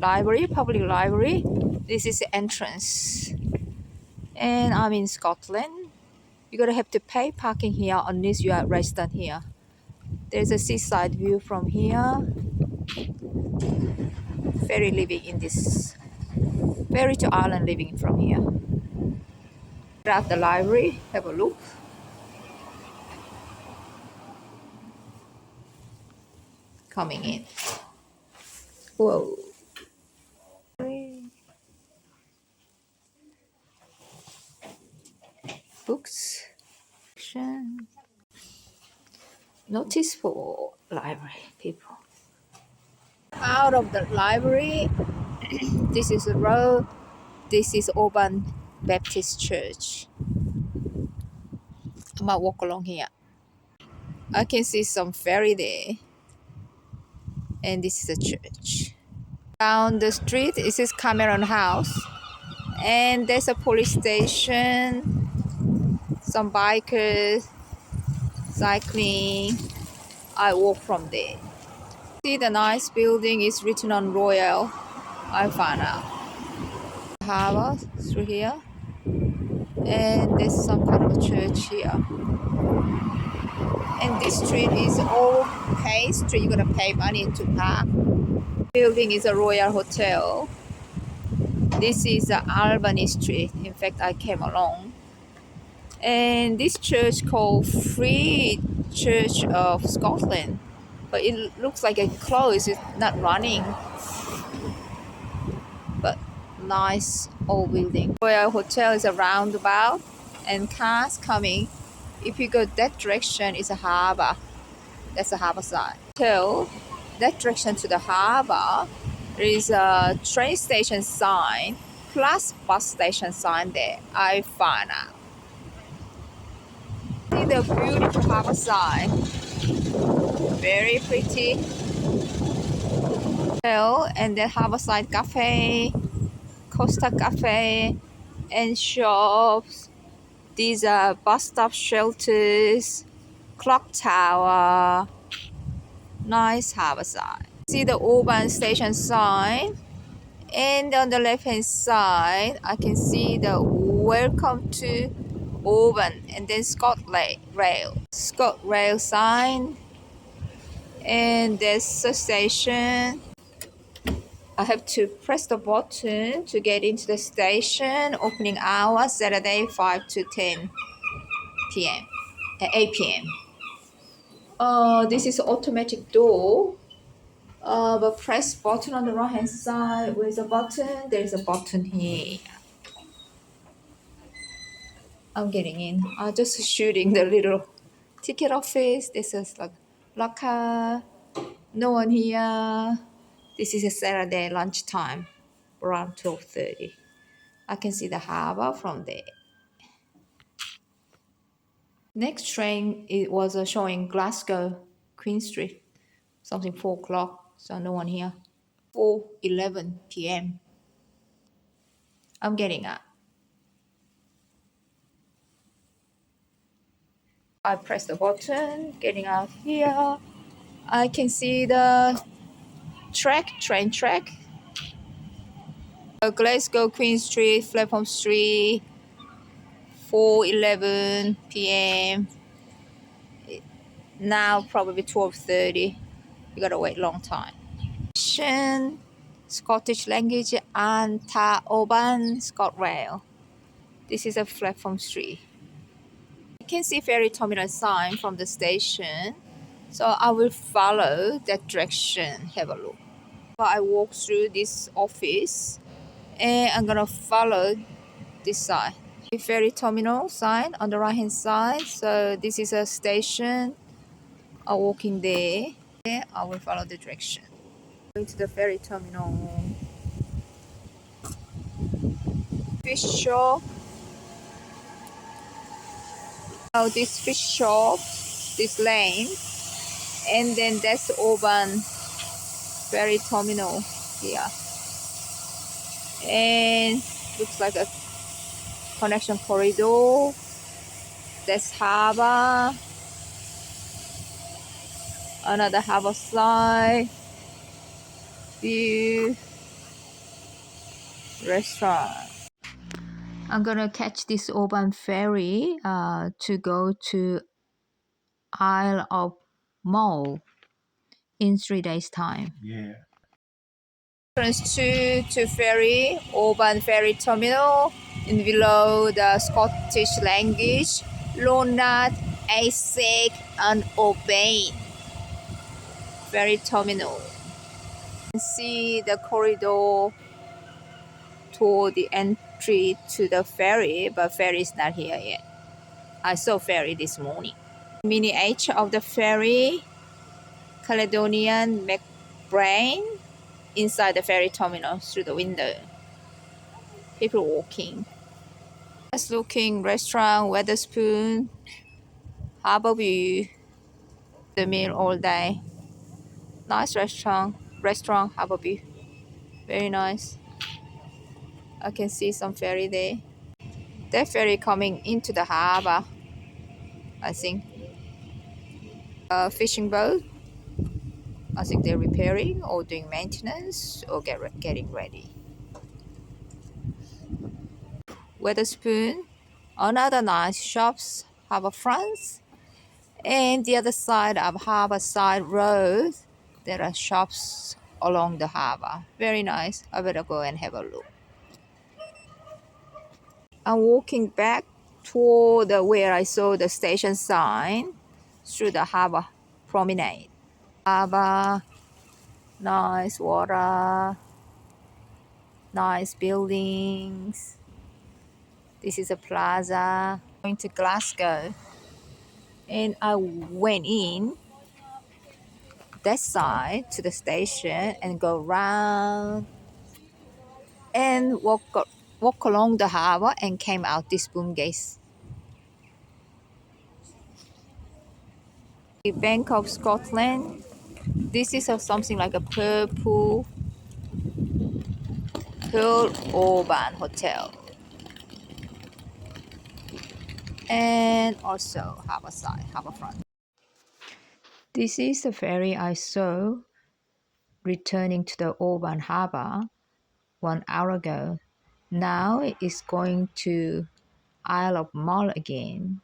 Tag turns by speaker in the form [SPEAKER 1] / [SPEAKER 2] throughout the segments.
[SPEAKER 1] library, public library. This is the entrance. And I'm in Scotland. You're gonna have to pay parking here unless you are resident here. There's a seaside view from here. Ferry living in this. Ferry to island living from here. At the library, have a look. Coming in. Whoa. Books. Notice for library people. Out of the library, this is the road. This is Oban Baptist Church. I might walk along here. I can see some ferry there. And this is a church. Down the street is this Cameron House. And there's a police station. Some bikers cycling. I walk from there. See the nice building is written on Royal. I found out. Harbour through here. And there's some kind of a church here. And this street is all pay street. You're gonna pay money to park. Building is a Royal Hotel. This is Albany Street. In fact, I came along. And this church called Free Church of Scotland. But it looks like it closed. It's not running. But nice old building. Royal Hotel is a roundabout and cars coming. If you go that direction, it's a harbour. That's the harbour side. So that direction to the harbour, there is a train station sign plus bus station sign there. I found out. See the beautiful harbour side. Very pretty. And then harbour side cafe, Costa Cafe, and shops. These are bus stop shelters, clock tower. Nice harbour side. See the Oban station sign, and on the left hand side I can see the welcome to Oban, and then ScotRail sign, and there's a station. I have to press the button to get into the station. Opening hours Saturday 5 to 10 p.m. 8 p.m. This is automatic door. But press button on the right hand side. Where's the button? There's a button here. I'm getting in. I'm just shooting the little ticket office. This is like locker. No one here. This is a Saturday lunchtime, around 12:30. I can see the harbour from there. Next train, it was showing Glasgow, Queen Street, something 4 o'clock, so no one here. 4:11 p.m. I'm getting up. I press the button, getting out here. I can see the train track. Glasgow, Queen Street, Flapham Street, 4:11 p.m. Now probably 12:30. You gotta wait a long time. Scottish language and Oban ScotRail. This is a Flapham Street. You can see ferry terminal sign from the station, so I will follow that direction. Have a look. I walk through this office, and I'm gonna follow this side. Ferry terminal sign on the right hand side. So this is a station. I'm walking there. I will follow the direction. Going to the ferry terminal. Fish shop. Oh, this fish shop, this lane, and then that's Oban ferry terminal here. And looks like a connection corridor. That's harbour. Another harbour side view. restaurant. I'm gonna catch this Oban ferry to go to Isle of Mull in 3 days time.
[SPEAKER 2] Yeah.
[SPEAKER 1] Entrance to ferry, Oban ferry terminal, and below the Scottish language, Lonard, MaCaig, and Oban ferry terminal. You can see the corridor toward the entry to the ferry, but ferry is not here yet. I saw ferry this morning. Miniature of the ferry, Caledonian McBrain, inside the ferry terminal through the window. People walking. Just looking restaurant, Weatherspoon, Harbour View, the meal all day. Nice restaurant Harbour View. Very nice. I can see some ferry there. That ferry coming into the harbour, I think. Fishing boat. I think they're repairing or doing maintenance or getting ready. Weatherspoon, another nice shops, Harbour Front, and the other side of Harbour Side Road, there are shops along the harbour. Very nice. I better go and have a look. I'm walking back toward where I saw the station sign through the harbour promenade. Harbour, nice water, nice buildings. This is a plaza. Going to Glasgow, and I went in that side to the station and go round and walk along the harbour and came out this boom gates. The Bank of Scotland. This is something like a Pearl Oban Hotel, and also harbourfront. This is the ferry I saw returning to the Oban Harbour 1 hour ago. Now it's going to Isle of Mull again.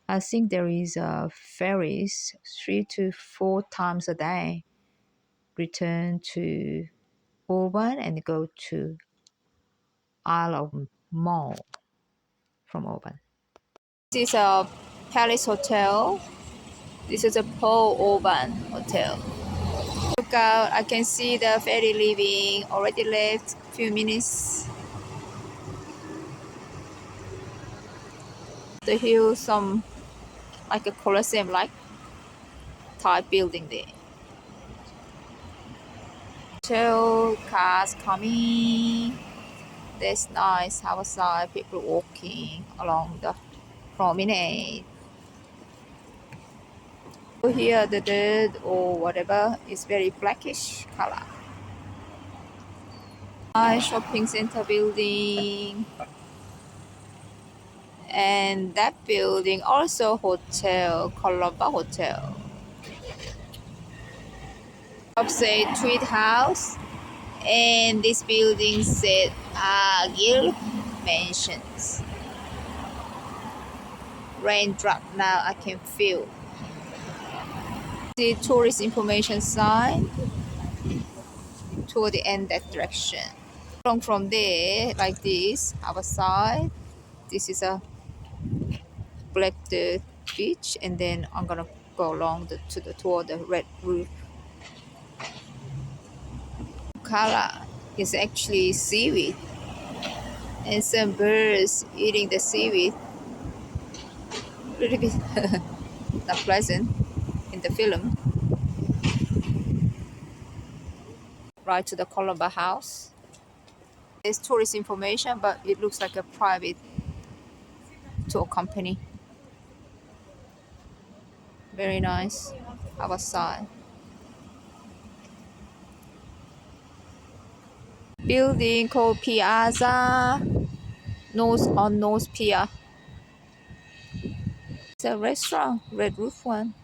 [SPEAKER 1] I think there is a ferries 3 to 4 times a day return to Oban and go to Isle of Mull from Oban. This is a Palace Hotel. This is a Pearl Oban Hotel. Look out, I can see the ferry leaving. Already left, few minutes. The hill, some like a Colosseum like type building there. Hotel, cars coming. That's nice outside, people walking along the promenade. Here the dirt or whatever is very blackish color. Nice shopping center building, and that building also hotel, Colomba Hotel. Up say Tweed House, and this building said Gill Mansions. Raindrop now I can feel. The tourist information sign toward the end that direction. From there, like this, our side, this is a black dirt beach, and then I'm gonna go along toward the red roof. Color is actually seaweed, and some birds eating the seaweed. Little bit not pleasant in the film. Right to the Colomba House. There's tourist information, but it looks like a private tour company. Very nice. Our side. Building called Piazza North Pier. It's a restaurant, red roof one.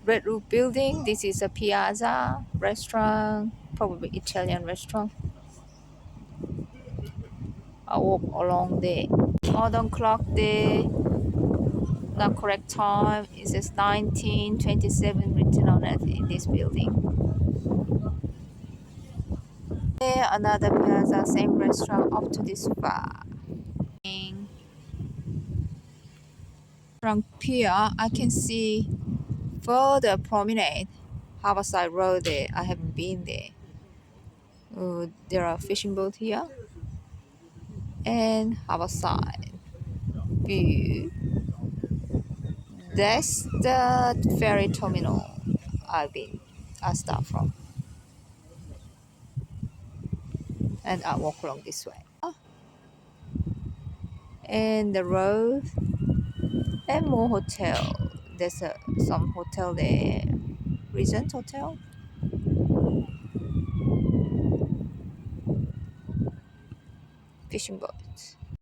[SPEAKER 1] Red roof building. This is a Piazza restaurant, probably Italian restaurant. I walk along the modern clock. The correct time is 19:27 written on it in this building. There, another plaza, same restaurant up to this far. From here, I can see further promenade, Harborside Road there. I haven't been there. There are fishing boats here. And Harborside view. That's the ferry terminal I start from. And I walk along this way. And the road and more hotel. There's some hotel there. Regent Hotel. Fishing boats.